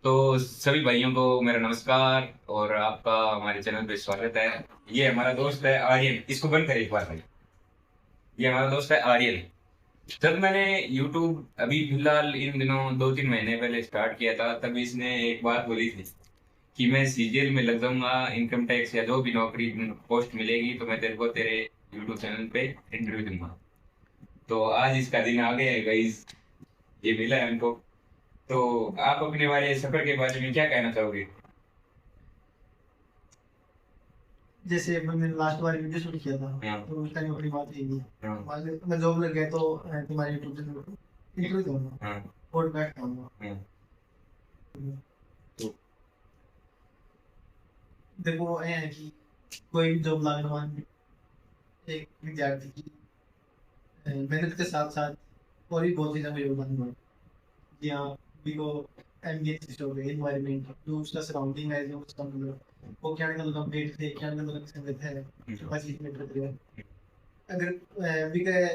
तो सभी भाइयों को मेरा नमस्कार और आपका हमारे चैनल पे स्वागत है। ये हमारा दोस्त है आर्यन। इसको बंद करें एक बार भाई। ये हमारा दोस्त है आर्यन। जब मैंने यूट्यूब अभी फिलहाल इन दिनों 2-3 महीने पहले स्टार्ट किया था, तब इसने एक बात बोली थी कि मैं सीजीएल में लग जाऊंगा, इनकम टैक्स या जो भी नौकरी पोस्ट मिलेगी तो मैं तेरे को तेरे यूट्यूब चैनल पे इंटरव्यू दूंगा। तो आज इसका दिन आ गया है गाइस। ये मिला है हमको। तो आप अपने बारे सफर के बारे में क्या कहना चाहोगे? जैसे मैंने लास्ट बार वीडियो शूट किया था हाँ। तो उस टाइम अपनी बात यही थी। हाँ। मान लो मैं जॉब लग गया तो तुम्हारे यूट्यूब चैनल इंटरव्यू दूंगा, हाँ। पॉडकास्ट करूंगा। हाँ। तो देखो ये है कि कोई भी जॉब लगने मान एक विद्यार्थी की मेहनत के साथ साथ और भी बहुत चीज़ों में योगदान हुआ। जी हाँ, भी को एम्बियंस हो गई, एनवायरनमेंट जो उसका सराउंडिंग है, जो उसका मतलब वो क्या निकल रहा पेट थे, क्या निकल रहा संगत है, जो बात चीज में करती है। अगर भी के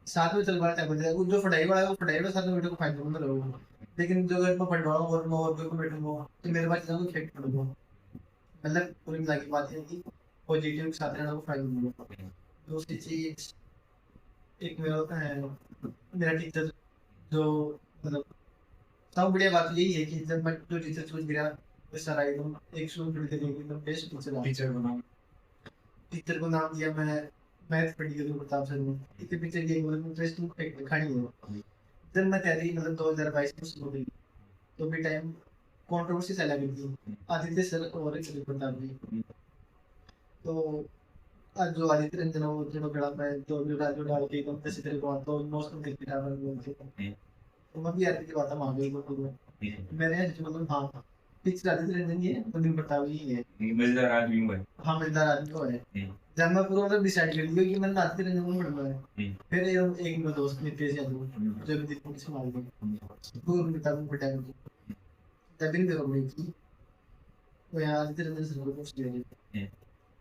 साथ में चल रहा है बंदे वो जो पढ़ाई वाला है वो पढ़ाई वाला साथ में बेटे को फायदेमंद रहेगा। लेकिन जो अगर मैं पढ़ रहा हूँ और मैं और को बैठूंगा तो मेरे पास चीज़ों को इफेक्ट पड़ेगा। मतलब पूरी मिला की बात है कि पॉजिटिव के साथ रहना को फायदेमंद होगा। दूसरी चीज एक मेरा होता है मेरा टीचर जो मतलब सब बढ़िया बात यही है कि जब मैं जो टीचर चूज किया तो सर आई तुम एक स्टूडेंट के लिए एकदम बेस्ट टीचर बनाओ। टीचर को नाम दिया मैं मैथ पढ़ी थी प्रताप सर ने। इसके पीछे ये मतलब इंटरेस्टिंग फैक्ट दिखानी है। जब मैं तैयारी मतलब 2022 में शुरू हुई तो भी टाइम कंट्रोवर्सी चला गई थी आदित्य सर और प्रताप जी। तो आज जो आदित्य रंजन है वो जो गड़ा मैं जो राजू डाल के एकदम जैसे तेरे को तो मोस्ट ऑफ द टाइम बोलते हैं तो मैं भी आदित्य की बात मान गई को मेरे यहाँ जो मतलब हाँ पिक्चर आदित्य रंजन ही है तो दिन प्रताप ही है। मजेदार आदमी हुआ है। हाँ मजेदार आदमी हुआ है। जब मैं पूरा मतलब डिसाइड कर लिया कि मैंने आदित्य रंजन को पढ़ना है। फिर एक मेरा दोस्त नितेश यादव जो भी दिल्ली से मार गए वो प्रताप को पढ़ा तभी नहीं देखो गई थी वो यहाँ आदित्य रंजन सर को पूछ लिया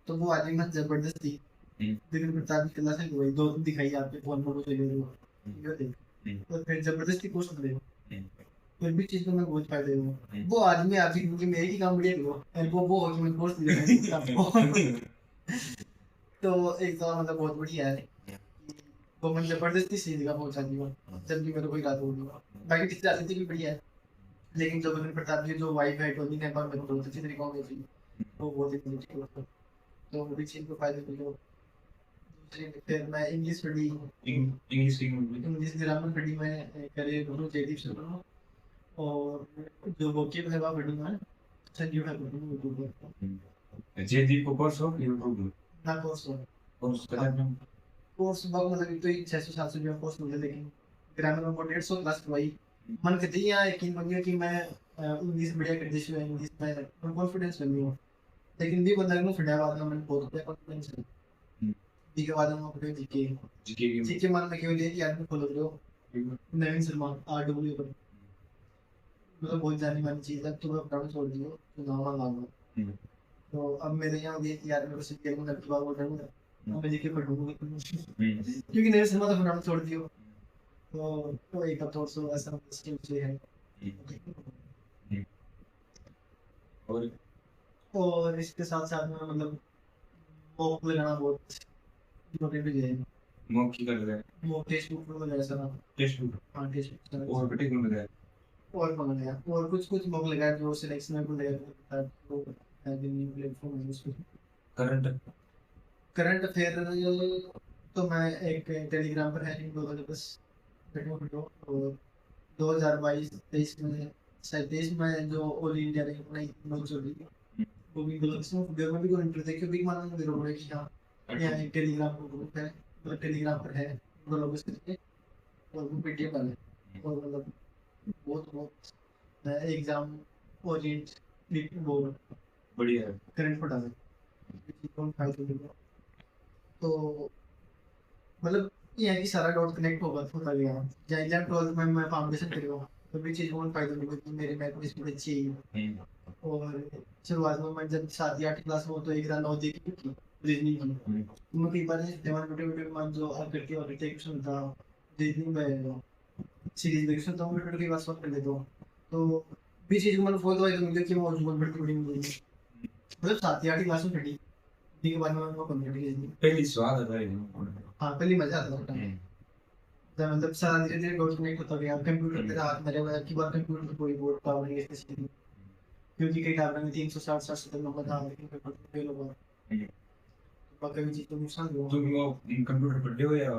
तो वो आदमी मत जबरदस्ती लेकिन प्रताप की क्लास है वही दो दिन दिखाई आपके फोन पर कुछ ले लो तो फिर जबरदस्ती पोस्ट कर फिर भी चीज को मैं बहुत फायदे हूँ वो आदमी आप ही क्योंकि मेरे की काम बढ़िया करो वो हो कि मैं पोस्ट दिया तो एक तो मतलब बहुत बढ़िया है कि वो मैं जबरदस्ती सीधी जगह पहुंचा दिया जब भी मेरे कोई रात होगी। बाकी टीचर आती थी भी बढ़िया है लेकिन जो मैंने प्रताप की जो वाइफ है टोनी ने मेरे को बहुत अच्छी तरीके से थी वो बहुत ही अच्छी थी। तो वो भी चीज को फायदे मिले। दूसरी फिर मैं इंग्लिश पढ़ी इंग्लिश ग्रामर पढ़ी मैं करियर गुरु जयदीप शर्मा और जो वोकेब है वह पढ़ी मैं संजीव ठाकुर की यूट्यूब पर। जयदीप को कोर्स हो यूट्यूब ना कोर्स हो कोर्स पता नहीं। कोर्स बहुत मतलब एक तो 600-700 रुपया कोर्स मिले लेकिन ग्रामर में 150 क्लास करवाई। मन करती है यहाँ यकीन बन गया कि मैं इंग्लिश बढ़िया कर देश में इंग्लिश में कॉन्फिडेंस बन गया। लेकिन भी बंदा को फटा बाद में मैंने बहुत बढ़िया कॉन्फिडेंस है जी के बाद में अपने जीके जीके मान में केवल ये आदमी फॉलो करो नवीन सलमान आरडब्ल्यू पर मतलब बहुत जानी मानी चीज है तो मैं अपना छोड़ दियो तो नाम लाऊंगा। तो अब मेरे यहाँ भी यार मेरे से गेम लड़की बार बोल रहे हैं मैं जीके पढ़ूंगा क्योंकि नवीन सलमान तो अपना छोड़ दियो तो एक थोड़ा सा ऐसा स्किल से है। और इसके साथ साथ में मतलब मॉक लगाना बहुत इम्पोर्टेंट है। मॉक की कर रहा है मॉक टेस्ट बुक में लगाया सर टेस्ट बुक हाँ टेस्ट बुक और बेटे कौन लगाया और कौन लगाया और कुछ मॉक लगाया जो सिलेक्शन में लगाया तो न्यू प्लेटफॉर्म है उसमें करंट अफेयर तो मैं एक टेलीग्राम पर है 2010 वीडियो और 2022-23 में शायद 23 में जो ऑल इंडिया रैंक बनाई नौ सौ वो भी गलत इसमें वीडियो में भी कोई इंटर देखिए भी माना मुझे रोक रहे कि हाँ यहाँ एक टेलीग्राम को ग्रुप है मतलब टेलीग्राम पर है दो लोगों से और वो पीडीएफ वाले और मतलब बहुत बहुत मैं एग्जाम ओरिएंट वो बढ़िया है करंट पढ़ा है तो मतलब ये है कि सारा डॉट कनेक्ट होता गया जहाँ 11th-12th में मैं फाउंडेशन करूँ तो भी चीज़ बहुत फायदा मिलेगा कि मेरे मैथ में स्पीड अच्छी है। और शुरुआत में मैं जब 7वीं 8वीं क्लास में तो एक रान नौ देखी थी रीजनिंग की तो मैं कई बार जवान बेटे बेटे मान जो हल करके और करते क्वेश्चन था रीजनिंग में सीरीज में क्वेश्चन तो मैं बेटे की बात सॉल्व कर लेता हूँ। तो बीच चीज मतलब फोर्थ वाइज मुझे कि वो बहुत बड़ी बड़ी मिली मतलब 7वीं 8वीं क्लास में पढ़ी डी के बाद में वो कंप्लीट की थी। पहली स्वाद आता है हाँ पहली मजा आता था टाइम जब मतलब सारा धीरे धीरे डॉट कनेक्ट होता गया कंप्यूटर तेरा हाथ में रहेगा की बार कंप्यूटर में कोई बोर्ड पावर नहीं है स्पेशली क्योंकि कई टाइम में 360 नंबर था लेकिन कंप्यूटर फेल हो गया बाकी भी चीज तो नुकसान हुआ तुम वो कंप्यूटर पढ़ते हो या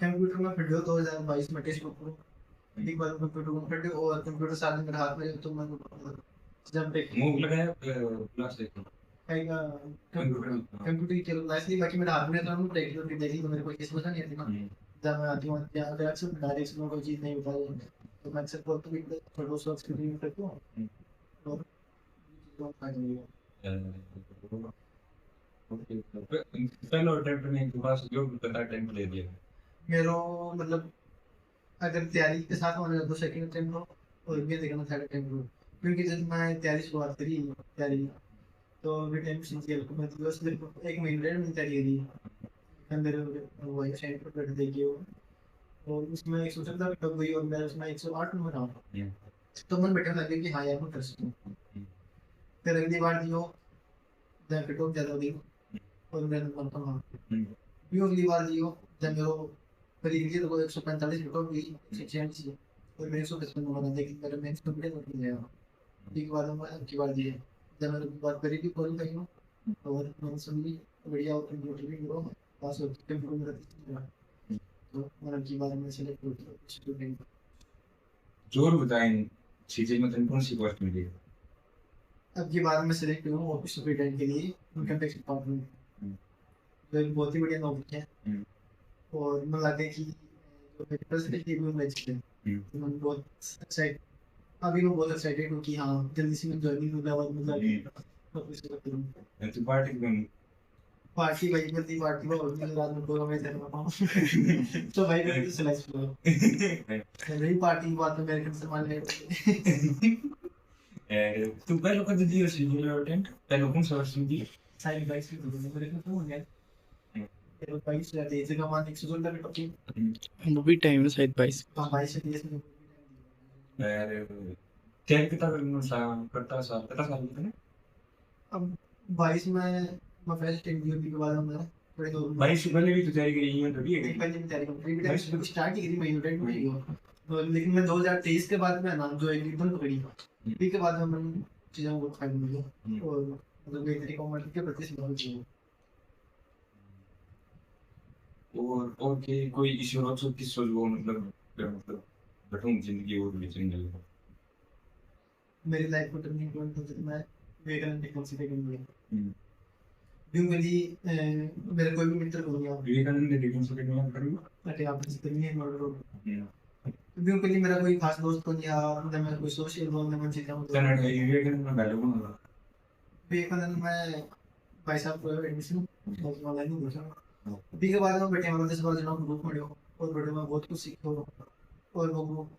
कंप्यूटर में फिर 2022 में टेस्ट पेपर एक बार कंप्यूटर में फिर और कंप्यूटर साथ में मेरे हाथ में तो मैं जब देख मुंह लगाया क्लास देखो कहीं कंप्यूटर कंप्यूटर की क्लास ली बाकी मेरे हाथ में तो मैं प्रैक्टिकल देखी तो मेरे को ये समझ नहीं आती ना जब मैं आती हूँ या अगर अक्सर डायरेक्शन में कोई चीज़ नहीं बता रही तो मैं अक्सर बोलता हूँ कि थोड़ा सा स्क्रीन करता हूँ और चीज़ों का नहीं पहला अटेम्प्ट में के पास जो पता अटेम्प्ट दे दिया मेरा मतलब अगर तैयारी के साथ होने तो सेकंड अटेम्प्ट हो और ये देखना थर्ड अटेम्प्ट हो क्योंकि जब मैं तैयारी शुरुआत करी तैयारी तो वे टाइम सीजीएल को मैं बस सिर्फ एक महीने में तैयारी करी मैं मेरे वही साइड पर बैठ देखी हो और उसमें 117 कट गई और मैं उसमें 108 नंबर रहा तो मन बैठने लगे कि हाँ यार मैं कर सकता हूँ फिर अगली बार दियो जब कट ऑफ ज़्यादा हुई और मेरा नंबर कम हाँ फिर अगली बार दियो जब मेरे करीब की तो कोई 145 कट ऑफ गई 146 और मेरे 155 नंबर आते लेकिन मेरे मेंस कंप्लीट नहीं गया एक बार मैं अगली बार दिए जब मैंने बात करी थी कॉल करी और मैंने सुनी बढ़िया और कंप्यूटर भी करो पास हो कंप्यूटर में रहती तो मैंने की बार में सेलेक्ट हो गया स्टूडेंट जोर बताएं चीजें मतलब कौन सी पोस्ट मिली अब की बार में सेलेक्ट हुआ ऑफिस सुपरिटेंडेंट के लिए इनकम टैक्स डिपार्टमेंट जो एक बहुत ही बढ़िया नौकरी है और मुझे लगा कि जो मेरे पर्सनैलिटी भी मैच है तो मैं बहुत एक्साइटेड अभी मैं बहुत एक्साइटेड हूँ कि हाँ जल्दी से मैं ज्वाइनिंग हो जाऊँ और मतलब ऑफिस में करूँ तो पार्टी कौन पार्टी भाई जल्दी पार्टी में होगी रात में 2 बजे तक पाऊँ तो भाई मेरे को सिलेक्ट हुआ मेरी पार्टी की बात में मेरे को सामान ले tu bello quando Dio si vuole ordine bello come sono di side bike से तो मेरे को हो गया तेरे बाइक से तेज का मान 116 पे टॉकिंग वो भी टाइम है शायद 22 हाँ बाइक से तेज में क्या कितना करता साल कितना साल कितने अब 22 में मैं फर्स्ट इंटरव्यू के बाद मैं थोड़े दो भाई सुबह ने भी तो तैयारी करी है थोड़ी है पहले में तैयारी कंप्लीट भी टाइम स्टार्ट ही करी मैं यूनिट में ही तो लेकिन मैं 2023 के बाद में ना जो एक एकदम पकड़ी पी के बाद में मैं चीज़ों को खाई मुझे और मतलब एक तरीका मैं के प्रति समझ गया और के कोई इशू हो तो किस सोच वो मतलब बैठूं जिंदगी और भी जिंदगी मेरी लाइफ को टर्निंग पॉइंट तो मैं विवेकानंद टेक्नोलॉजी पे गई क्योंकि मेरे कोई भी मित्र हो गया विवेकानंद ने डिफेंस के लिए करूँ अरे आप से करनी है मॉडल क्योंकि मेरा कोई खास दोस्त तो नहीं आ मतलब मेरा कोई सोशल रोल में चीज़ है कनाडा विवेकानंद में बैठो विवेकानंद में भाई साहब को एडमिशन ऑनलाइन ही देखा अभी के बाद में बैठे हम 10 12 जनों ग्रुप में हो और बड़े में बहुत कुछ सीखो और वो ग्रुप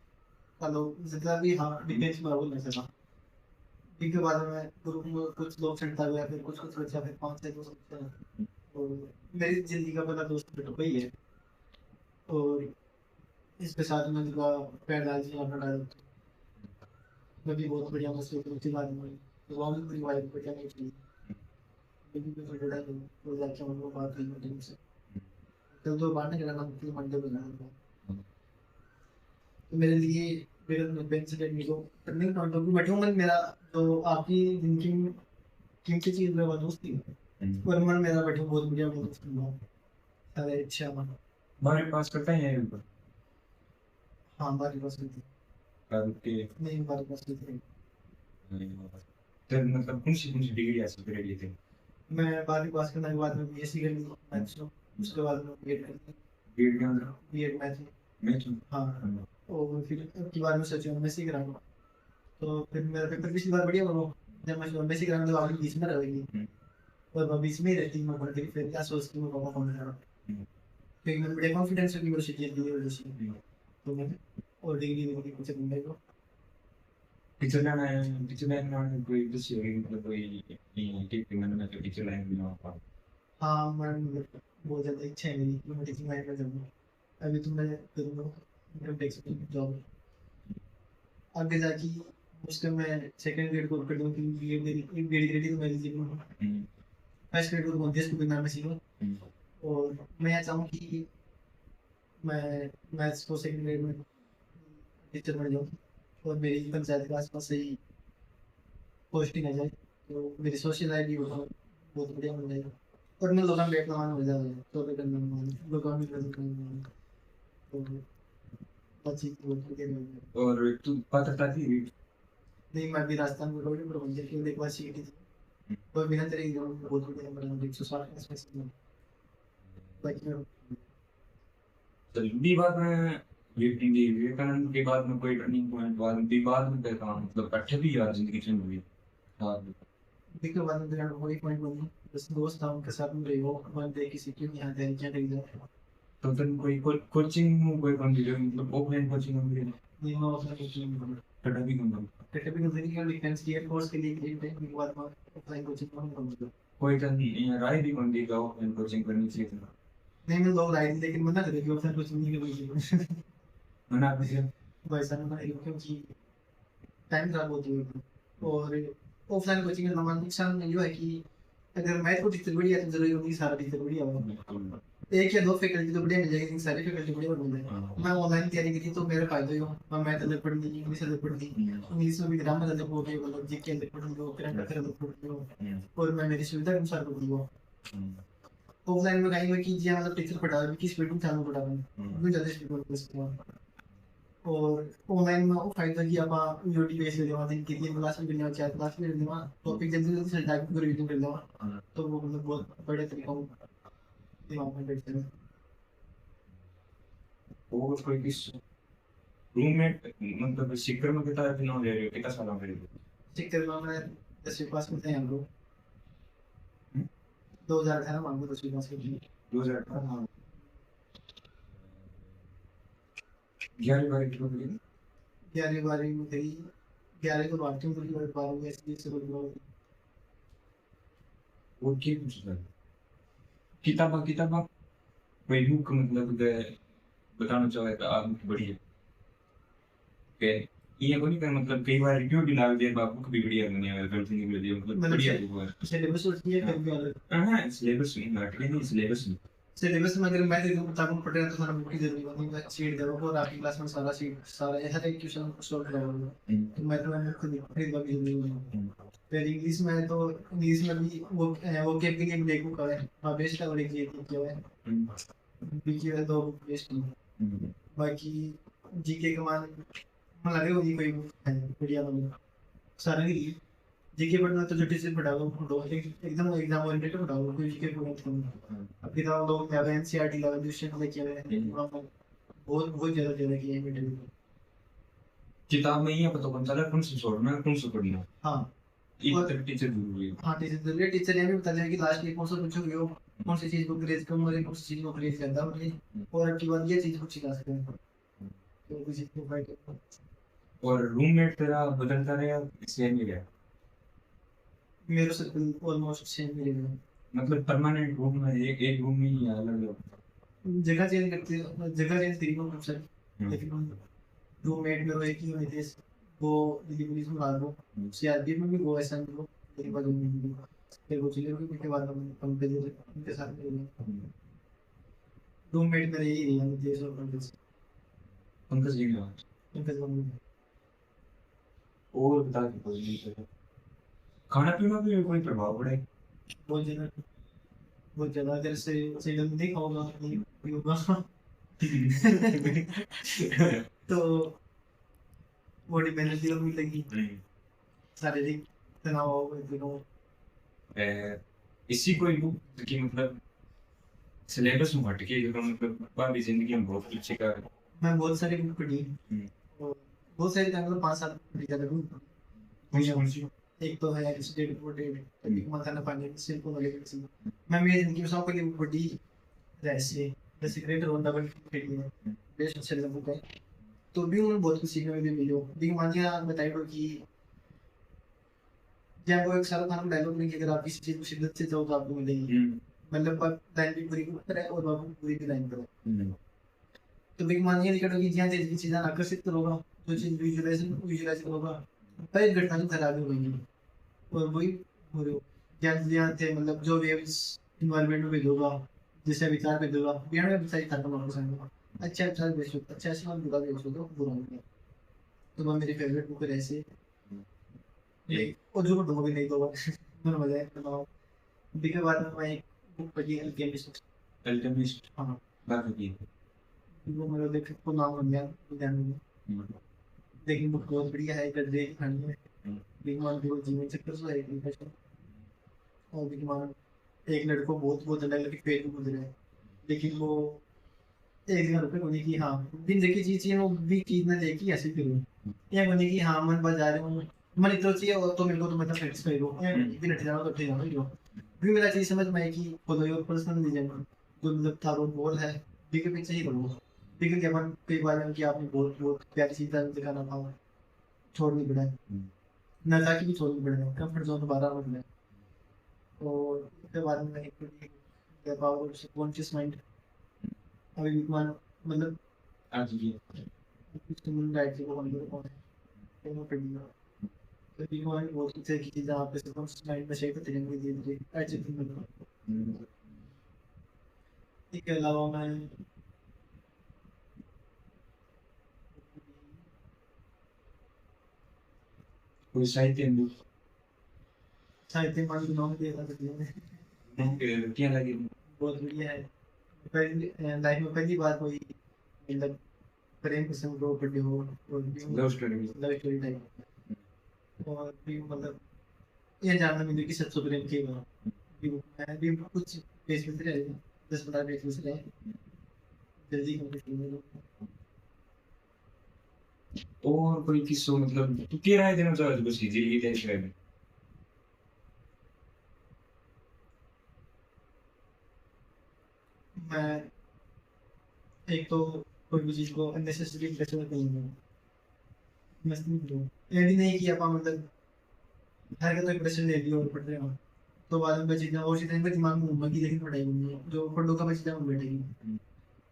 का लोग जितना भी हाँ डिफेंस में रोल नहीं सका अभी के बाद में ग्रुप में कुछ लोग चढ़ता गया फिर कुछ बचा फिर 5 6 दोस्त और मेरी जिंदगी का पहला दोस्त बेटो वही है और इसके साथ में उनका पैर डाल दिया अपना डाल मैं भी बहुत बढ़िया मस्ती करती बाद में तो वहाँ भी पूरी वाइफ बढ़िया नहीं थी लेकिन फिर थोड़ा तो जाके हम लोग बात नहीं होती उनसे कल तो बात नहीं करना मुझे मंडे को जाना था तो मेरे लिए मेरे बेंच से लेने को टर्निंग पॉइंट ऑफ व्यू बैठूँ मैं मेरा जो आपकी जिनकी कीमती चीज़ में वो दोस्ती और मन मेरा बैठूँ बहुत बढ़िया दोस्त हुआ सारे अच्छा मन हमारे पास करते हैं ये हाँ हमारी पास थी के नहीं हमारे पास थी तो मतलब कौन सी डिग्री हासिल कर लिए थे मैं 12वीं पास करने के बाद में बीएससी कर ली मैथ्स में उसके बाद में बीएड कर ली बीएड के अंदर बीएड मैथ में मैं तो हाँ और फिर की बार में सोचा मैं एमएससी कराऊंगा तो फिर मेरा पेपर पिछली बार बढ़िया हुआ जब मैं एमएससी कराऊंगा तो आगे 20 में रहेगी और मैं 20 में ही रहती मैं पढ़ के फिर क्या सोचती हूँ पापा कौन है क्योंकि मैं बड़े कॉन्फिडेंस से यूनिवर्सिटी दी वजह से तो मैं और डिग्री लेने कुछ बंदे को टीचर लाइन में कोई दूसरी होगी मतलब कोई टीचिंग में तो टीचर लाइन में आप हाँ मैं बहुत ज़्यादा इच्छा है मेरी कि मैं टीचिंग लाइन में जाऊँगा अभी तो मैं करूँगा इनकम टैक्स में जॉब आगे जाके उसके मैं सेकंड ग्रेड को कर दूँ क्योंकि ये मेरी एक ग्रेड ग्रेड तो मैं एलिजिबल हूँ। फर्स्ट ग्रेड को मध्य स्कूल के नाम में सीखूँ और मैं यहाँ चाहूँ कि मैं मैथ्स को सेकंड ग्रेड में टीचर बन जाऊँ और मेरी पंचायत के आसपास से ही पोस्टिंग आ जाए तो मेरी सोशल लाइफ भी बहुत बढ़िया बन जाएगी और मैं लोगों में बैठना मान हो जाएगा तो भी करना मान लोगों में करना तो बातचीत बहुत बढ़िया रहेगी। और तू पात्रता थी? नहीं मैं भी राजस्थान में रोड पर मुझे केवल एक बार सीटी थी और बिना तेरे एग्जाम में बहुत बढ़िया नंबर 160 के आसपास में बाकी मैं चल विवाद में विवेकानंद के बाद में कोई टर्निंग पॉइंट बाद विवाद में कहता हूँ मतलब कट्ठे भी यार जिंदगी चेंज हुई। हाँ देखो बाद में तेरा वही पॉइंट बनी बस दोस्त था उनके साथ में रही वो वन डे किसी क्यों यहाँ देने क्या एग्जाम तो फिर कोई कोचिंग कोई कंप्यूटर मतलब ऑफलाइन कोचिंग होगी नहीं मैं अपना कोचिंग नहीं करता टटा भी करना टिपिकल तरीके डिफेंस की कोर्स के लिए एक टाइम के बाद में ऑफलाइन कोचिंग में करता कोई तो नहीं राय भी कौन दी का ऑफलाइन कोचिंग करनी चाहिए था नहीं मैं लोग आए थे, लेकिन मना करे कि ऑफलाइन कोचिंग नहीं करनी मना कर दिया वैसा ना क्योंकि टाइम खराब होती है और ऑफलाइन कोचिंग का नुकसान ये है कि अगर मैथ को टीचर बढ़िया तो जरूरी नहीं सारा टीचर बढ़िया होगा एक या दो फैकल्टी तो बढ़िया मिल जाएगी लेकिन सारी फैकल्टी बढ़िया मिल जाएगी मैं ऑनलाइन तैयारी की थी तो मेरे फायदे ही हो मैं मैथ अलग पढ़ ली इंग्लिश अलग पढ़ ली इंग्लिश में भी ग्रामर अलग हो गई मतलब जीके अलग पढ़ ली करंट अफेयर अलग पढ़ ली और मैं मेरी सुविधा के अनुसार पढ़ ली वो ऑफलाइन में कहीं कि जी मतलब टीचर पढ़ा रहा है किस स्पीड में चालू पढ़ा रहा है वो ज़्यादा स्पीड में पढ़ सकते हैं और ऑनलाइन में वो फायदा कि आप यूट्यूब बेस ले लेवा दिन कितनी क्लास में करने चाहे क्लास में लेवा टॉपिक जल्दी जल्दी से टाइप कर रीडिंग कर लेवा तो वो मतलब बहुत बड़े तरीकों दिमाग में बैठते हैं और कोई किस रूममेट मतलब सीकर में कितना दिन हो गया कितना साल हो गए ठीक है मैं 10वीं पास में थे हम लोग 2018 मान लो 10वीं पास की 2018 हाँ 11 की होगी 11वीं 12वीं में थी 11 को बांटती हूँ पूरी और 12वीं ऐसे से बोल वो की कुछ है किताबा कोई बुक मतलब बताना चाहे तो आप बढ़िया के ये कोई नहीं मतलब कई बार रिव्यू भी लाग दिया बुक भी बढ़िया बनी है गलती नहीं मिली मतलब बढ़िया बुक है सिलेबस होती है फिर भी अलग हां सिलेबस नहीं हटके नहीं सिलेबस सिलेबस में अगर मैं देखूं किताबों पढ़ रहा तो सारा बुक की जरूरत नहीं है सीट दे और आपकी क्लास में सारा सीट सारा हर एक क्वेश्चन सॉल्व कराऊंगा तो मैं तो मैं खुद खरीदवा भी जरूरी नहीं फिर इंग्लिश में तो इंग्लिश में भी वो कैब के लिए भी देखूं का है हां बेस्ट है और एक ये क्या है बीच में दो बेस्ट नहीं बाकी जीके के मान मन लगे होगी कोई है बढ़िया वाला सारा नहीं जीके पढ़ना तो जल्दी से पढ़ा लो दो एकदम एग्जाम ओरिएंटेड पढ़ा लो कोई जीके पढ़ना तो अब किताब लोग ज्यादा एनसीईआरटी लेवल ट्यूशन लेके आए हैं बहुत बहुत ज्यादा किए हैं बेटे किताब में ही है पता कौन सा कौन सा छोड़ना कौन सा पढ़ना हाँ एक तरह टीचर जरूरी है हाँ टीचर ये भी बता दें कि लास्ट में कौन सा पूछोगे हो कौन सी चीज को ग्रेड कम और कौन सी चीज को ग्रेड ज्यादा और अब की बात ये चीज को सिखा सकते हैं तो किसी को फाइट और रूममेट तेरा बदलता रहा सेम ही रहा मेरे से ऑलमोस्ट सेम मिलेगा मतलब परमानेंट रूम में एक रूम में ही अलग जगह चेंज करते जगह चेंज करी को सर लेकिन रूममेट में एक ही हुए थे वो डिलीवरी में ला लो सीआरपी में भी वो ऐसा नहीं मेरी बात नहीं फिर वो चले गए के बाद हम पे उनके साथ में रूममेट मेरे यही रही देश और पंकज जी ने उनके और बता के कोई नहीं खाना पीना भी कोई प्रभाव पड़े बहुत ज्यादा अगर से जल्दी नहीं खाऊंगा नहीं पीऊंगा तो बॉडी मेहनत भी लगेगी शारीरिक तनाव इसी कोई बुक की मतलब सिलेबस में हट के जो मतलब बाकी जिंदगी में बहुत कुछ सीखा है मैं बहुत सारी बुक पढ़ी बहुत सारी मतलब 5-7 पढ़ी ज्यादा बुक कौन सी एक तो है स्टेट रिपोर्टेड मकान फाइनेंस से को नॉलेज मैं मेरी जिंदगी में सबके लिए बुक पढ़ी जैसे द सीक्रेट ऑफ डबल पढ़ी है बेस्ट सेलर बुक है तो भी उन्हें बहुत कुछ सीखने में भी मिलो लेकिन मानिए बताइए कि जब वो एक सारा खाना डायलॉग नहीं कि अगर आप किसी चीज को शिद्दत से चाहो तो आपको मिलेगी मतलब आप लाइन भी पूरी करें और आप पूरी भी लाइन करें तो भी मानिए निकट होगी जहाँ चीज की चीज़ें आकर्षित करोगा जो चीज विजुअलाइज करोगा कई घटना तो खराब हुई है और वही हो रहे हो जहाँ थे मतलब जो वेव्स इन्वायरमेंट में भेजोगा जैसे विचार भेजोगा बिहार में विचार खत्म वापस आएगा अच्छा अच्छा भेजो अच्छा ऐसे मत बुरा भेजो तो बुरा हो गया तो वो मेरी फेवरेट बुक है ऐसे और जो ढूंढोगे नहीं तो मैंने मजा है बताओ बी के बाद में मैं एक बुक पढ़ी अल्केमिस्ट अल्केमिस्ट हाँ बात की वो मेरा देख को नाम बन गया ध्यान में लेकिन बुक बहुत बढ़िया है कर दे खानी है लेकिन मान के जीवन चक्कर से है एक और भी मान एक लड़के को बहुत अलग अलग फेज में गुजरे हैं लेकिन वो एक दिन रुपये होने की हाँ दिन देखी चीज चाहिए वो भी चीज ना देखी ऐसे करूँ या होने की हाँ मन बस जा रहे हूँ मन इतना चाहिए और तो मेरे को तो मतलब सेटिस्फाई हो दिन हट जाना तो हट जाना ही हो भी मेरा चीज समझ में आई कि फॉलो योर पर्सनल रीजन जो मतलब था वो गोल है बी के पीछे ही करूँगा लेकिन जब हम कई बार कि आपने बहुत बहुत प्यारी चीज दिखाना था छोड़नी पड़ा है ना चाह के भी छोड़नी पड़ा है कंफर्ट जोन दोबारा बन गया और उसके बाद में एक पावर सबकॉन्शियस माइंड अभी विद्वान मतलब आज ये ह्यूमन राइट्स को कंट्रोल कौन है तो वो पढ़िएगा तो विद्वान बहुत कुछ है कि चीज़ें आप सबकॉन्शियस माइंड में शेप होते रहेंगे धीरे धीरे ऐसे भी मतलब इसके अलावा मैं कोई साहित्य हिंदू साहित्य मान के नाम दिया था तो क्या लगी बहुत बढ़िया है पहली लाइफ में पहली बार कोई मतलब प्रेम प्रसंग को पढ़े हो और love story love story type और भी मतलब ये जानना मिले कि सच्चा प्रेम क्या है कि मैं भी कुछ पेज में रहे 10-15 पेज में रहे जल्दी कंप्लीट हो और कोई किस्सो मतलब तू क्या राय देना चाहता है बस जिंदगी के बारे में मैं एक तो कोई भी चीज को अननेसेसरी प्रेशर नहीं दूँ मस्त नहीं दूँ ये भी नहीं कि आप मतलब हर का तो प्रेशर ले लियो और पढ़ रहे हो तो बाद में चीज़ें और चीज़ें इनके दिमाग में घूमने की लेकिन पढ़ाई नहीं है जो पढ़ो का बच्चा वो बैठेगी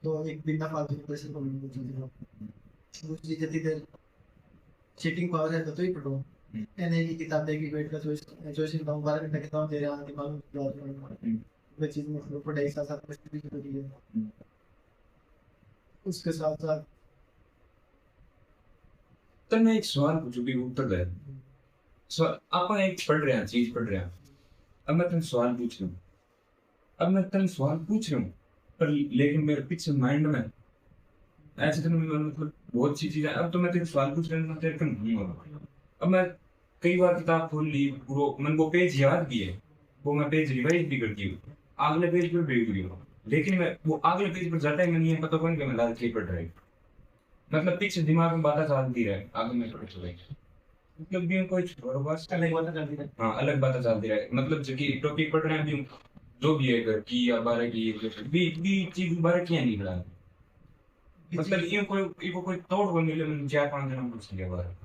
तो एक बिना फालतू के प्रेशर पढ़ने की चीज़ है वो चीज़ जितनी देर चीटिंग पावर है तो ही पढ़ो ये नहीं कि किताब देखी बैठ कर चॉइस बताऊँ 12 घंटे किताब दे रहा दिमाग में वो चीज़ मतलब पढ़ाई साथ साथ में भी जरूरी है उसके साथ साथ तो मैं एक सवाल पूछूं भी उत्तर दे सवाल आप एक पढ़ रहे हैं चीज पढ़ रहे हैं अब मैं तुमसे सवाल पूछ रहा हूँ अब मैं तुमसे सवाल पूछ रहा हूँ पर लेकिन मेरे पीछे माइंड में ऐसे तो मतलब बहुत सी चीजें अब तो मैं तेरे सवाल पूछ रहा हूँ तेरे को नहीं होगा अब मैं कई बार किताब खोल ली वो मन वो पेज याद भी है वो मैं पेज रिवाइज भी करती हूँ अगले पेज पर भी हुई हूँ लेकिन मैं वो अगले पेज पर जाता ही नहीं है पता कौन कि मैं लाल की पढ़ रहा है मतलब पीछे दिमाग में बातें चलती रहे आगे में पढ़ चले मतलब भी कोई छोड़ बस अलग बात करती है हाँ अलग बातें चलती रहे मतलब जो कि टॉपिक पढ़ रहे हैं अभी जो भी है घर की या बारह की भी चीज बारह की नहीं पढ़ा मतलब ये कोई तोड़ को मिले मैंने 4-5 दिन पूछ लिया बार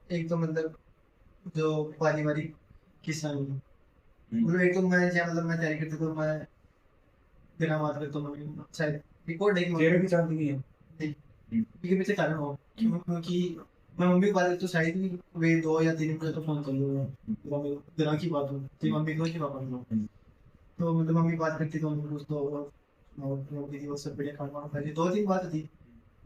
एक तो मतलब जो पारिवारिक किस्सा मतलब एक तो मैं जहाँ मतलब मैं तैयारी करती तो मैं बिना बात करता हूँ शायद रिकॉर्ड है कि तेरे भी चलती नहीं है क्योंकि पीछे कारण हो क्योंकि मैं मम्मी की बात करती तो शायद भी वे 2 या 3 बजे तो फोन कर लो दिना की बात हो तो मम्मी को ही पापा को तो मतलब मम्मी बात करती तो उनको कुछ तो और दीदी वो सब बढ़िया खाना खाई 2-3 बात थी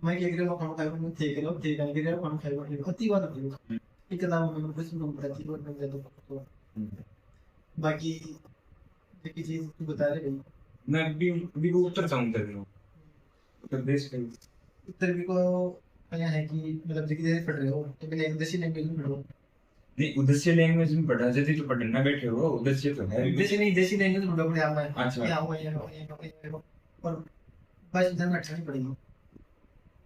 मैं क्या करूँ खाना खाई मैं थे करो थे कर के खाना खाई अति बात होती है एक अलावा मैं कुछ नहीं बताती और मैं तो बाकी एक चीज तू बता रहे भाई मैं भी वो उत्तर चाहूँ तेरे को उत्तर देश के उत्तर भी को क्या है कि मतलब धीरे पढ़ रहे हो तो पहले इंग्लिश लैंग्वेज में पढ़ो नहीं उद्देश्य लैंग्वेज में पढ़ा जैसे तो पढ़ना बैठे हो उद्देश्य तो है देसी नहीं देसी लैंग्वेज में पढ़ो अपने आप में अच्छा। क्या हुआ ये और बस इधर में अटकनी पड़ेगी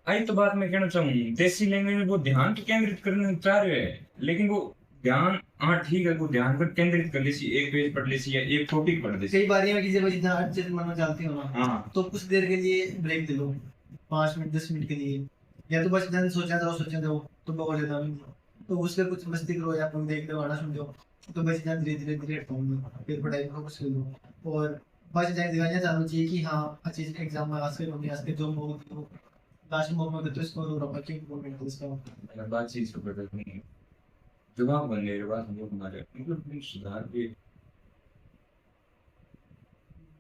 आई तो बात मैं कहना चाहूँ देसी लैंग्वेज में वो ध्यान तो केंद्रित करना चाह रहे हैं लेकिन वो ध्यान हाँ ठीक है वो ध्यान पर केंद्रित कर लेसी एक पेज पढ़ लेसी या एक टॉपिक पढ़ लेसी कई बार में किसी वजह से अच्छे से मन में चलती हो ना हाँ तो कुछ देर के लिए ब्रेक दे लो 5 मिनट 10 मिनट के लिए या तो बस इधर सोचा दो तो बहुत ज्यादा नहीं तो उससे कुछ मस्ती करो या तुम देख लो गाना सुन लो तो बस इधर धीरे धीरे हटूंगी फिर पढ़ाई में फोकस कर लो और बस इधर दिखाना चालू चाहिए कि हाँ अच्छी एग्जाम में आज के जो लास्ट मोमेंट में तो इसको रखा कि इम्पोर्टेंट है इसका बातचीत को बदल नहीं जवाब बनने के बाद हम लोग हमारे मतलब सुधार के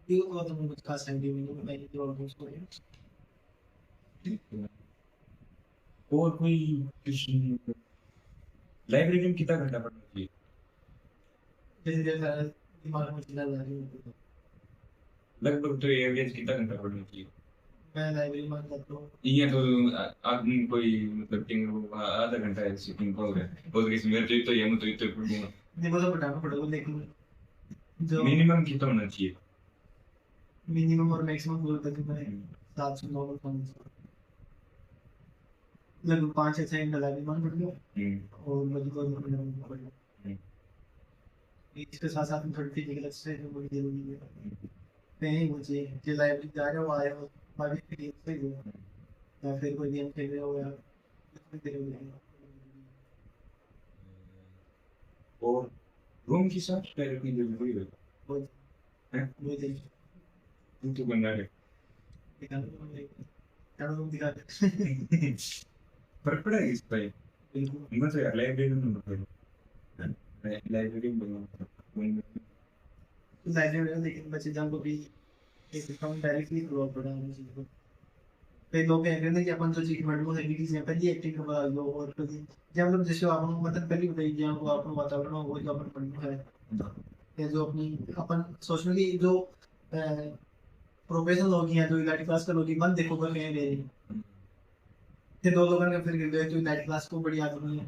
ये तो तुम कुछ खास आइडिया नहीं है पहले जो ऑलमोस्ट हो गया और कोई किसी लाइब्रेरी में कितना घंटा पढ़ना चाहिए? जैसे जैसे दिमाग में चला जा रही है लगभग तो एवरेज कितना घंटा पढ़ना चाहिए? मैं लाइब्रेरी में जाता हूँ ये तो आदमी कोई मतलब टिंग आधा घंटा है सिटिंग हो गया और इसमें तो ये तो इतना पढ़ूंगा देखो तो बताना पड़ेगा लेकिन जो मिनिमम कितना होना चाहिए? मिनिमम और मैक्सिमम बोल तक मैं 7 से 9 लगभग 5 या 6 घंटा लाइब्रेरी में पढ़ गया और मुझे को पढ़ गया इसके साथ साथ में थोड़ी फिजिकल एक्सरसाइज भी बड़ी जरूरी है कहीं मुझे जो लाइब्रेरी जा रहे हो आए हो बाकी फिजिकल से हो या फिर कोई गेम खेल रहे हो या कुछ भी खेल रहे हो और रूम की साफ सफाई रखनी जरूरी है। वो हैं? वो देख तुम तो बंदा है। दिखा दे फर्क पड़ा है इस भाई? बिल्कुल मैं तो यार लाइब्रेरी में पढ़ूं। लाइब्रेरी में लाइब्रेरी में लेकिन बच्चे जान को भी एक अकाउंट डायरेक्टली करवा पड़ा है चीज को कई लोग कह रहे हैं कि अपन जो चीज पढ़ लो है कि से पहले एक्टिंग करवा लो और कभी जब मतलब जैसे आप मतलब पहले बताइए जहाँ को अपन वातावरण हो वो जो अपन पढ़ना है या जो अपनी अपन सोचने की जो प्रोफेशनल लोग हैं जो इलाइट क्लास के लोग हैं मन देखो कर रहे हैं मेरे ये दो लोगों ने फिर गिर गए तो इलाइट क्लास को बड़ी आदमी है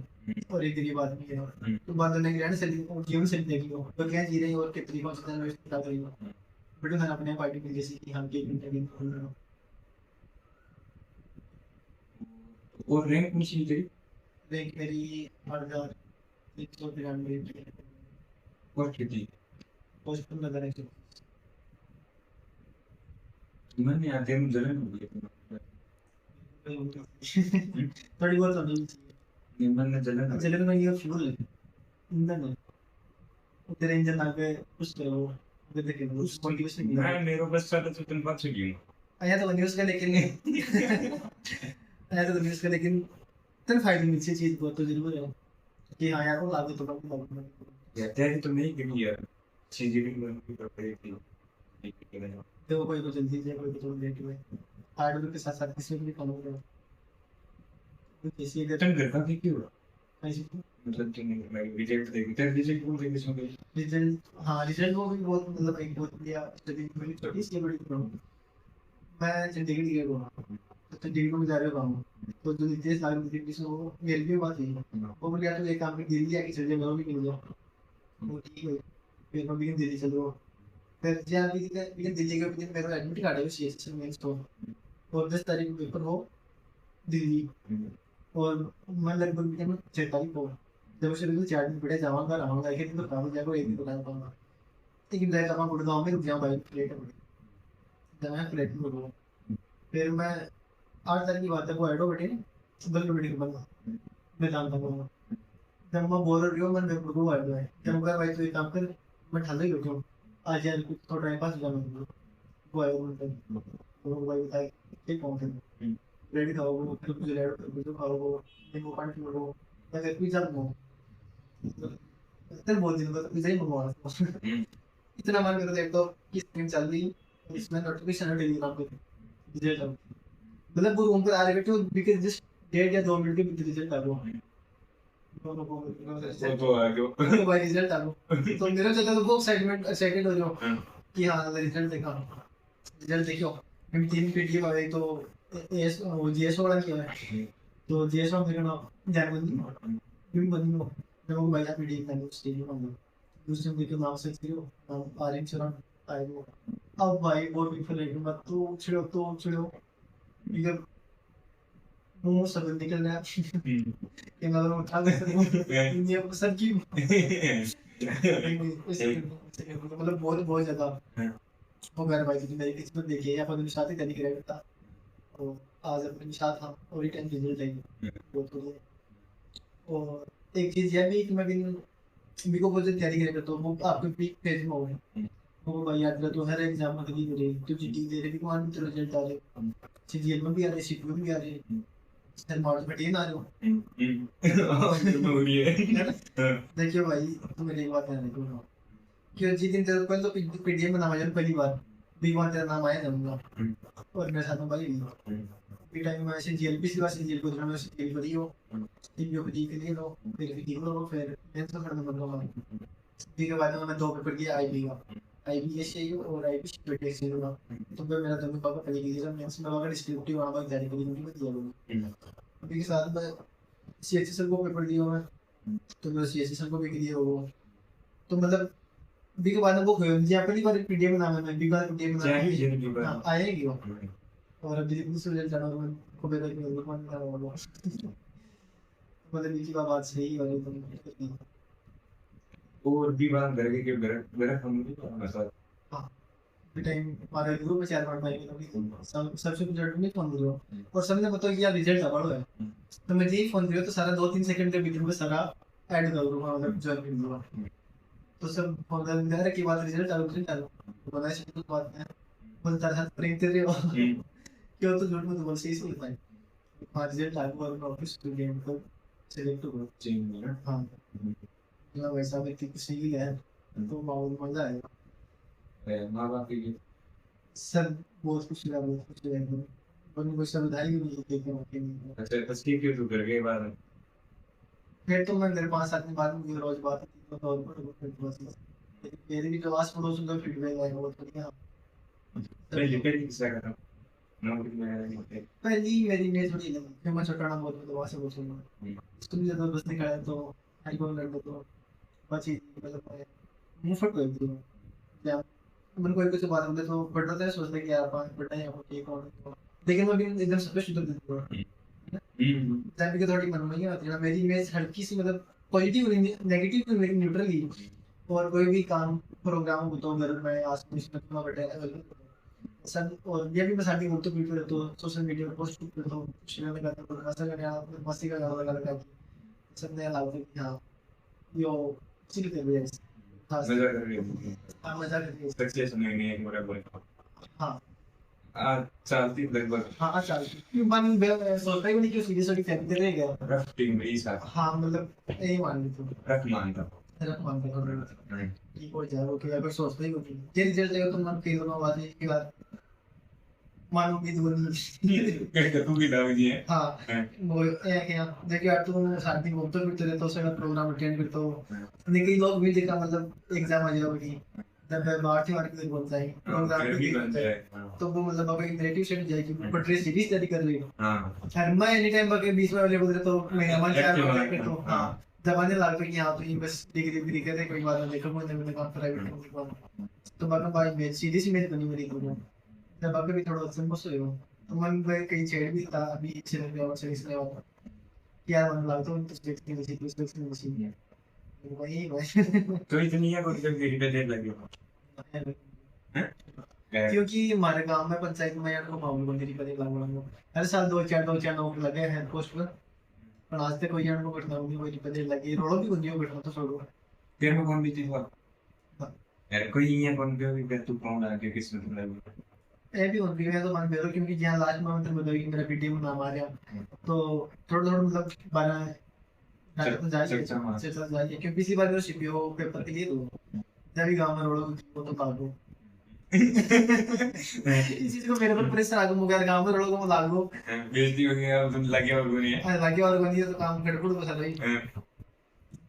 और एक गरीब आदमी है तो बात नहीं रहने से जीवन से देख लो तो क्या जी रहे हैं और किस तरीकों से इन्वेस्ट कर रही हो बट मैं अपने पार्टी में जैसे कि हम के घंटे गेम खेल रहे हो और रैंक नहीं चाहिए तेरी? रैंक मेरी 8,193 और कितनी? पोस्ट पर लगा रहे मैंने यार तेरे में जलन हो गई। थोड़ी बहुत होनी चाहिए मैंने जलन हो गई। जलन में ये फ्यूल है ईंधन है तेरे इंजन आगे पुश करो उधर देखे उस मोटिवेशन मिला मैं मेरे बस सारा तो तुम बात सुनियो। आया तो न्यूज़ का लेकिन आया तो न्यूज़ का लेकिन तेरे फायदे में अच्छी चीज बहुत तो जरूर है कि हाँ यार वो लागू तो लागू यार तेरी तो नहीं करी यार। चीजें भी मन की प्रॉपर्टी थी। तो कोई को जल्दी जाए कोई को थोड़ा लेट हुए हार्डवेयर के साथ साथ किसी को भी काम हो रहा है किसी अगर तुम घर का क्यों? कैसे मतलब तुम मैं रिजल्ट देखी तेरे रिजल्ट को देखी सुन गई। रिजल्ट हाँ रिजल्ट वो भी बहुत मतलब एक बहुत बढ़िया स्टडी मेरी छोटी सी बड़ी प्रॉब्लम मैं चंडीगढ़ गया हुआ तो चंडीगढ़ में जा रहे हो काम तो जो नितेश लाल डिग्री से वो मेरी भी बात है वो बोल गया तो एक काम कर दिल्ली आके चल जाए मैं भी मिल जाऊँ वो ठीक है फिर मैं भी दिल्ली चलो फिर जहाँ भी दिल्ली के दिन मेरा एडमिट कार्ड है सी एस मेंस तो और 10 तारीख को पेपर हो दिल्ली और मैं लगभग 6 तारीख को जब से बिल्कुल 4 दिन पड़े जाऊँगा रहूँगा एक दिन तो काम हो जाएगा एक दिन तो काम पाऊंगा लेकिन मैं कहाँ गुड़गांव में रुक जाऊँ भाई फ्लैट में जहाँ फ्लैट में रुकूँ फिर मैं 8 तारीख की बात है वो एडो बैठे बल बैठे के बंदा मैं जानता हूँ जब मैं बोल रही हूँ मैं रुकू एडो है जब मैं भाई तो एक काम कर मैं ठंडा ही बैठूँ आज यार कुछ थोड़ा टाइम पास हो जाना वो आया वो भाई बताया ठीक पहुँचे रेडी खाओगे फिर कुछ रेड कुछ खाओगे नींबू पानी पियोगे या फिर पिज्जा बनाओ इतने बहुत दिन बाद पिज्जा ही मंगवाना इतना मन कर रहा तो किस दिन चल रही इसमें नोटिफिकेशन है टेलीग्राम पे रिजल्ट अब मतलब वो रूम पर आ रहे बैठे बिकॉज जस्ट 1.5 या 2 मिनट के भीतर रिजल्ट आ गया दोनों को वो तो आ गया। भाई रिजल्ट आ गया तो मेरा चलता तो वो एक्साइटेड हो जाओ कि हाँ रिजल्ट देखा रिजल्ट देखो हम 3 पीडीएफ आए तो एस वो जीएस वाला किया है तो जीएस में फिर ना जान बंदी क्यों बंदी हो जब वो भाई पीडीएफ में उस स्टेज में दूसरे में के नाम से करो आर्यन चरण आए वो अब भाई वो भी फिर लेकिन मत तो छिड़ो इधर मुंह सब निकल रहा कि मैं उठा दे ये सब की मतलब बहुत ज्यादा वो मेरे भाई की मेरी किस्मत देखिए या अपन शादी करने के लिए था तो आज अपनी साथ हम और रिटर्न रिजल्ट आएंगे वो तो और एक चीज यह भी कि मैं भी को बहुत तैयारी करेगा तो वो आपके पीक पेज में हो वो भाई याद तो हर एग्जाम में कभी करे तो जीटी दे रहे भी मान तो रिजल्ट आ रहे सीजीएल में भी आ रहे सीपीयू में भी आ रहे सर मॉडल पे टीन आ रहे हो जरूरी है। देखियो भाई तुम मेरी एक बात ध्यान रखो कि जिस दिन तेरे को तो पीडीएफ में नाम आया पहली बार बी वन तेरा नाम आया जाऊंगा और मेरे साथ में भाई भी टाइम में ऐसे जेल पिछली बार से जेल को दूसरा में जेल करी हो टीपीओ डी के लिए लो फिर भी लो फिर मैं तो खत्म कर दूंगा डी के बाद में मैं 2 पेपर दिया आईबी का आईबी एसए और आईबी सिक्योरिटी एक्सचेंज का तो फिर मेरा दोनों पापा पहले की जब मैं इसमें अगर डिस्ट्रिक्टिव वहां पर जाने के लिए मुझे दिया लोग अभी के साथ में सीएचएसएल को पेपर दिया मैं तो मेरा सीएचएसएल को भी क्लियर हो गया तो मतलब बी के बाद में वो खोयो जी पहली बार पीडीएफ में नाम है मैं बी का पीडीएफ में चाहिए नाम जिंदगी भर। हाँ, आएगी वो और अभी दूसरे रिजल्ट जाना और को बेटा की और मान का वो मतलब ये की बात सही और एकदम और भी बात करके कि मेरा हम नहीं मसला हाँ टाइम हमारे ग्रुप में 4 पार्ट पाएंगे सब सबसे रिजल्ट में फोन करो और सबने बताया कि यार रिजल्ट आ रहा है तो मैं यही फोन करो तो सारा 2-3 सेकंड के भीतर में सारा ऐड कर दूंगा मतलब ज्वाइन कर दूंगा तो सब फोन कर मेरा की बात रिजल्ट आ तो बोला से तो बात है बोलता था प्रेम तेरे हो क्यों तो झूठ में तो बोल सही सुन पाए हाँ रिजल्ट आ गया और ऑफिस टू गेम को सिलेक्ट हो चेंज है। हाँ ना वैसा व्यक्ति कुछ नहीं है तो माहौल मजा आएगा माँ बाप के लिए सब बहुत कुछ लगा एकदम पर कोई सुविधा ही नहीं देखे मौके नहीं अच्छा बस ठीक है तू कर गए बात फिर तो मैं मेरे 5-7 दिन बाद में रोज बात होती तो और फिर बस मेरे भी जो आस पड़ोस उनका फीडबैक आया बहुत बढ़िया पहले किसका करा नौकरी में नहीं पहली मेरी इमेज बड़ी लगी फिर मैं छोटा ना बहुत तो वहां से बोलूंगा उसको भी ज्यादा बस निकाला तो आईफोन कर दो तो बची मतलब मुफ्त कर दिया या मन कोई कुछ बात होते तो बढ़ रहा है सोचते कि यार पांच बढ़ना है वो ठीक और लेकिन मैं भी एकदम सब कुछ उतर देता हूं जब भी थोड़ी मन में आती है मेरी इमेज हल्की सी मतलब पॉजिटिव नेगेटिव तो मेरी न्यूट्रल ही और कोई भी काम प्रोग्राम हो तो घर में आसपास में बैठे सब और ये भी मैं साथी बोलते वीडियो तो सोशल मीडिया पर पोस्ट करता हूँ शेयर में करता हूँ मजा करने वाला मस्ती का गाना लगा कि सब नया लागू कि हाँ यो चिल कर रहे हैं हाँ मजा कर रही है हाँ मजा कर रही है सक्सेस नहीं है एक बड़ा बोल हाँ आज चलती लगभग हाँ चल मन सोचता ही नहीं कि सीरीज वाली फैमिली रह गया रफ्टिंग में इस हाँ मतलब यही मान ली तुम रफ मानता रख मान के थोड़ा की हो जाए वो क्या कोई सोचता ही नहीं ये रिजल्ट आएगा तो मन कई दिनों बाद एक बार मानो की दुनिया कहते तू भी दाव जी है हाँ वो ये क्या देखिए यार तुम शादी घूमते फिरते रहते हो सारा प्रोग्राम अटेंड करते हो नहीं कई लोग भी देखा मतलब एग्जाम आ जाएगी जब भारतीय मार्केट में बोलता है प्रोग्राम भी बन जाए तो वो मतलब अब एक नेगेटिव सेट जाएगी पर ट्रेस सीरीज तैयारी कर रही हो हां हर मैं एनी टाइम बाकी 20 में अवेलेबल रहता हूँ मैं मन चार कर तो हाँ जमाने लाग पे कि हाँ तो ये बस डिग्री करे कोई बात नहीं देखो मैंने काम प्राइवेट कंपनी का तो बाकी भाई मेरी सीरीज में बनी मेरी तो जब अभी भी थोड़ा संकोच हो तो मन में कहीं छेड़ भी था अभी अच्छे लग गया और सही से लगा क्या मन लगा तो देखते हैं सीरीज देखते हैं सीरीज वही भाई तो इतनी है कोई जब देरी पे देर लगी हैं क्योंकि हमारे गांव में पंचायत में यार को मामूल बंदी पता लगा हर साल 2-4 नौकरी लगे हैं पोस्ट पर आज तक कोई यार को घटना नहीं कोई पता लगी रोड़ो भी बंदी घटना तो छोड़ो तेरे में कौन भी चीज हुआ यार कोई ये कौन भी तू कौन आ के किसमें तुम लगे ये भी होती है तो मान बेरो क्योंकि जहाँ लास्ट में मतलब बताओ कि मेरा पीटीएम नाम आ गया तो थोड़ा थोड़ा मतलब 12 तो जाइए क्योंकि पिछली बार मेरा सीपीओ पेपर के लिए तो जब भी गांव में रोड़ो वो तो काटो इस चीज को मेरे पर प्रेशर आ गया गांव में रोड़ो को लागू बेइज्जती हो गया तुम लगे और नहीं है लगे और बनी तो काम गड़बड़ हो सकता है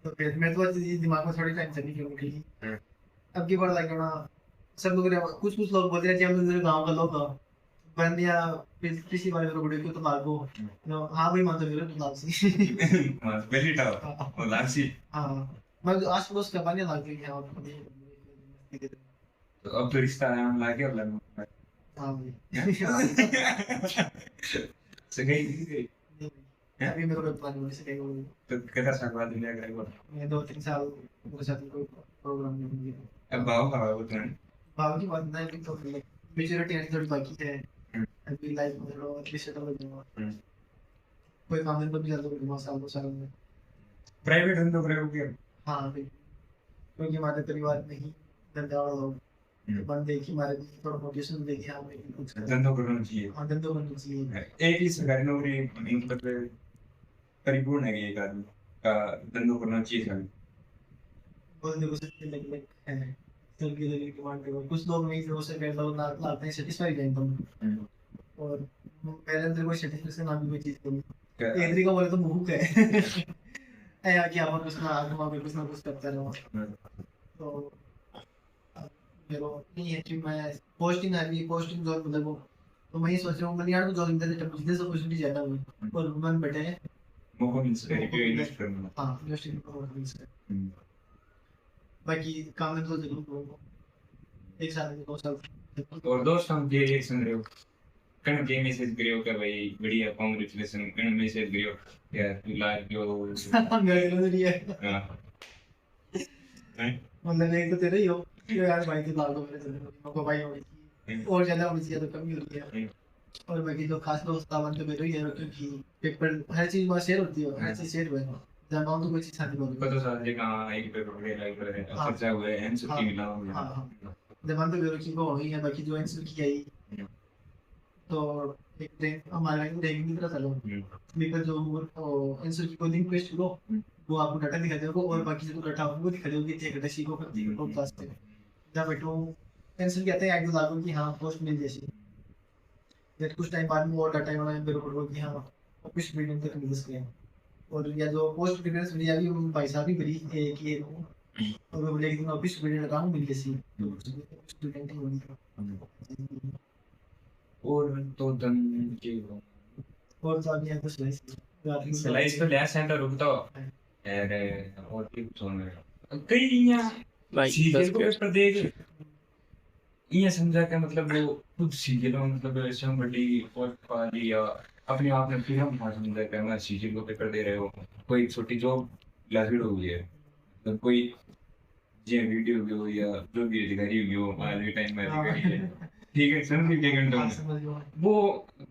तो फिर मेरे तो दिमाग में थोड़ी टेंशन नहीं क्योंकि अब की बार लगे ना सब लोग कुछ लोग बोल रहे हैं हम गांव का लोग बन या पिछली बार मेरे वीडियो को तो लागू हाँ भाई मान तो मेरे तो लालसी वेरी टफ और लालची हाँ मैं आस पड़ोस का पानी लाग गया तो अब तो रिश्ता आया हम लाके और लगा हाँ भाई सही अभी मेरे को प्लान से कहीं तो कितना साल दिन लगा मैं 2-3 साल मेरे साथ कोई प्रोग्राम नहीं किया अब भाव का वो तो भाव की बात नहीं तो मेजॉरिटी है थोड़ी बाकी है अभी लाइफ में थोड़ा अच्छे से तो जाऊंगा कोई काम में तो भी ज्यादा कोई साल 2 साल में प्राइवेट धंधों करेगा क्या हाँ भाई क्योंकि हमारे परिवार में ही धंधा वाला लोग बंद देखी हमारे थोड़ा मोटिवेशन देखी हाँ मैं कुछ कर धंधों करना चाहिए। हाँ धंधों करनी चाहिए एक ही सरकारी नौकरी मतलब परिपूर्ण है कि एक आदमी का धंधों करना चाहिए सभी। बोलने को सकते लग है चल के लगे डिमांड करो कुछ लोग नहीं जो से कहता हूँ ना लाते हैं सेटिस्फाई नहीं तुम और मेरे अंदर कोई सेटिस्फेक्शन ना भी कोई चीज करूँ एक तरीका बोले तो भूख है ऐ यार कि आप कुछ ना कुछ करते रहो तो मेरे को नहीं है कि मैं पोस्टिंग है भी पोस्टिंग जॉब मतलब वो तो मैं ये सोच रहा हूँ मैंने यार जॉब इंटर जब बिजनेस अपॉर्चुनिटी ज्यादा हुई और वुमेन बैठे हैं मौका मिल सके कि इन्वेस्ट करना। हाँ इंडस्ट्री को मिल सके बाकी काम में तो जरूर करूँगा एक साल में 2 साल और दोस्त हम ये रिएक्शन रहे हो कण के मैसेज करियो कि भाई बढ़िया कांग्रेचुलेशन कण मैसेज करियो यार तू लाइक जो मेरे को नहीं है हां मतलब एक तो तेरे ही हो कि यार भाई तो लाल दो मेरे से को भाई होनी चाहिए और ज्यादा होनी चाहिए तो कम ही होती है और बाकी जो खास दोस्त था तो मेरे ही है क्योंकि पेपर हर चीज में शेयर होती है हर चीज शेयर हुआ है जब हम तो कोई चीज शादी होगी पता साल जे कहां एक पेपर पढ़े लाइक करे खर्चा हुए एमसीक्यू मिला हां हां जब हम तो मेरे की को होई है बाकी जो आंसर की आई तो एक दिन हमारा एक दिन तरह चलो बिकॉज़ जो आंसर की को लिंक पेस्ट करो वो आपको डाटा दिखा देगा और बाकी जो डाटा आपको दिखा देगा कि डाटा सीखो करती है क्लास में जब बेटो आंसर कहते हैं एक दो लागू कि हां पोस्ट मिल जैसी फिर कुछ टाइम बाद में और डाटा वाला मेरे को कि हां कुछ मीटिंग तक मिल सके और या जो पोस्ट प्रिपेरेंस मिली अभी भाई साहब भी बड़ी एक ये और वो बोले कि तुम ऑफिस मीटिंग लगाओ मिल जैसी स्टूडेंट ही होनी और तो धन के और तो अभी कुछ नहीं स्लाइस तो ले सेंटर रुकता अरे और की सुन रहे कई यहाँ भाई सीरियल 10 को पेपर देख ये समझा के मतलब वो खुद सीरियल में मतलब ऐसे हम बड़ी और पाली या अपने आप में फिर हम समझा के मैं सीरियल को पेपर दे रहे हो कोई छोटी जॉब ग्रेजुएट हो गई है तो कोई जे वीडियो भी हो या जो भी अधिकारी हो आज के टाइम में अधिकारी है ठीक है समझ के घंटों वो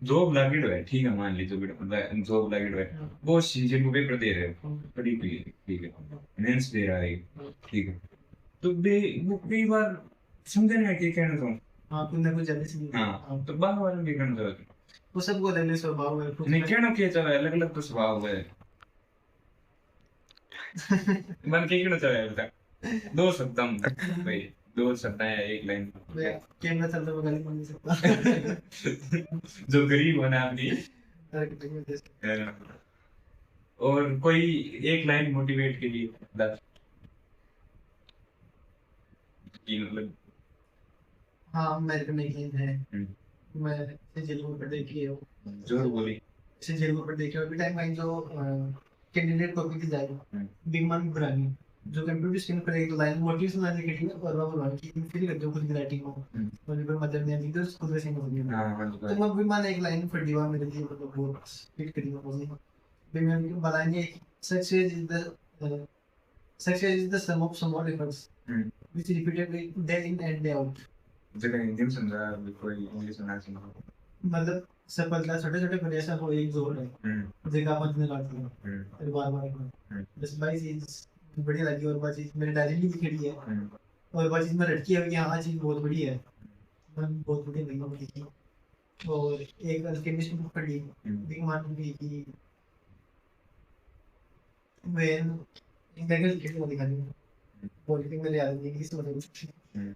जॉब लगे है ठीक है मान लीजिए बेटा जॉब लगे है वो सीजन को पेपर दे रहे हो बड़ी ठीक है मेंस दे रहा है ठीक है तो बे वो कई बार समझे ना कि कहना तो हाँ कुछ ना कुछ जल्दी से हाँ तो बाहर वाले भी कहना तो वो सबको अलग अलग स्वभाव है नहीं कहना क्या चला अलग अलग तो स्वभाव है मन के कहना चला बेटा दो शब्द हम भाई दो शब्द है एक लाइन कैमरा चलता हुआ गाली नहीं सकता जो गरीब होना अपनी और कोई एक लाइन मोटिवेट के लिए बता कि मतलब हाँ मेरे को नहीं है मैं जेल पर देखी है जोर बोली से जेल पर देखी है अभी टाइम में जो कैंडिडेट टॉपिक की जाएगा बिगमन ब्रानी जो कंप्यूटर स्क्रीन पर एक लाइन मोटिवेशन लाइन लिखी है और वो बोला कि फिर कर दो खुद की राइटिंग में और फिर मतलब नहीं तो खुद से नहीं होगी हां तो मैं बिगमन एक लाइन पढ़ दिया मेरे लिए मतलब वो फिट करी मुझे बिगमन की बताएंगे success is the sum of small efforts which repeatedly day in and day out जगह हिंदी में समझा कोई इंग्लिश में ना समझा मतलब सफलता छोटे छोटे प्रयास को एक जोर है जगह अपन ने काट दिया फिर बार बस भाई चीज बढ़िया लगी और बात चीज मेरे डायरी में लिखी है और बात चीज में रटकी है कि हाँ चीज बहुत बढ़िया है मन बहुत बढ़िया लगी मुझे की और एक केमिस्ट्री बुक पढ़ी बिग मान की when इंग्लिश लिखी हुई दिखानी पॉलिटिक्स में याद नहीं इंग्लिश में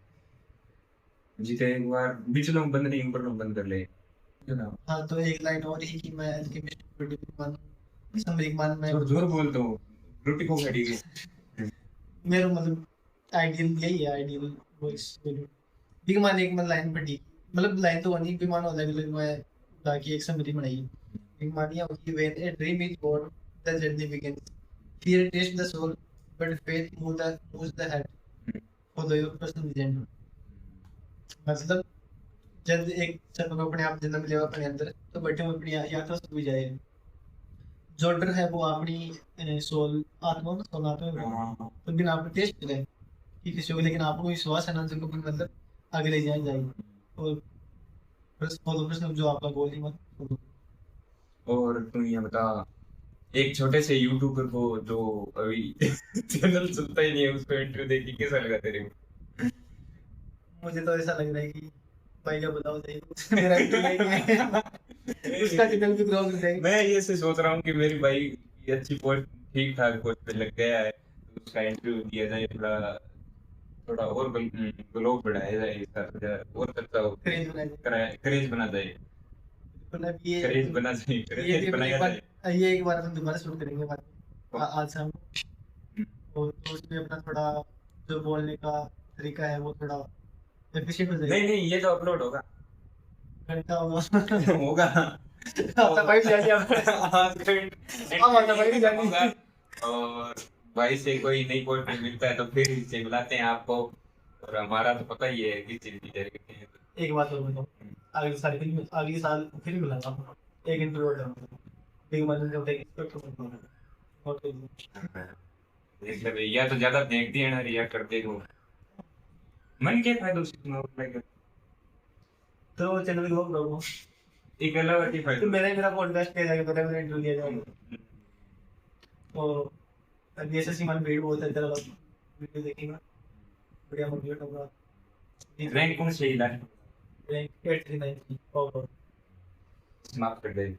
जीते एक बार बीच में बंद नहीं ऊपर में बंद कर ले हाँ तो एक लाइन और ही कि मैं केमिस्ट्री बिग मान समरी मान में जोर जोर बोल तो रोटी को खड़ी गई मेरा मतलब आइडियल यही है आइडियल वॉइस बिग मान एक मतलब लाइन पढ़ी मतलब लाइन तो नहीं बिग मान अलग अलग मैं बाकी एक समरी बनाई बिग मान ये होती है when a dream is born the journey begins fear tastes the soul but faith moves the head follow your personal vision मतलब जब एक जब अपने आप जन्म लेवा अपने अंदर तो बैठे हुए अपनी यात्रा शुरू हो जाए जो डर है वो अपनी सोल आत्मा में सोल आत्मा तो बिना आपने टेस्ट करें कि किसी को लेकिन आपको विश्वास है ना जिनको मतलब आगे ले जाए जाए और फॉलो प्रश्न जो आपका गोल ही मत और तुम ये बता एक छोटे से यूट्यूबर को जो अभी चैनल चलता ही नहीं है उसको इंटरव्यू देखी कैसा लगा तेरे को मुझे तो ऐसा लग रहा है कि भाई जब बताओ सही मेरा इंटरव्यू नहीं है उसका चैनल भी ग्रो हो जाएगा। मैं ये से सोच रहा हूँ कि मेरी भाई की अच्छी पोस्ट ठीक ठाक पोस्ट पे लग गया है, तो उसका इंटरव्यू दिया जाए, थोड़ा थोड़ा और ग्लो बढ़ाया जाए, इसका थोड़ा और चर्चा हो, क्रेज बनाए क्रेज बना जाए, मतलब ये क्रेज बना जाए, ये क्रेज भी बनाया एक जाए। बार ये एक बार अपन दोबारा शुरू करेंगे बात आज शाम को। तो उसमें अपना थोड़ा जो बोलने का तरीका है वो थोड़ा एफिशिएंट हो नहीं जाएगा। नहीं, ये तो अपलोड होगा। घंटा होगा होगा। अपना भाई भी जाने अब अपना भाई भी जाने होगा। और भाई से कोई नई पोस्ट मिलता है तो फिर से बुलाते हैं आपको, और हमारा तो पता ही है किस चीज की तैयारी है। एक बात और बताओ, अगले साल फिर बुलाता हूँ एक इंटरव्यू करूँगा एक मतलब जब एक और कोई नहीं। मतलब या तो ज्यादा देखती है ना, रिएक्ट करते हो, मन के फायदे उसमें like तो चैनल ग्रो करूँगा एक अलग ही तो फायदा। मेरा पॉडकास्ट किया जाएगा, मेरा इंटरव्यू दिया जाएगा। तो अभी ऐसे सीमान भीड़ बहुत है, तेरा वीडियो देखेगा बढ़िया मोटिवेट होगा। रैंक कौन से इलाज रैंक 839 समाप्त कर देंगे।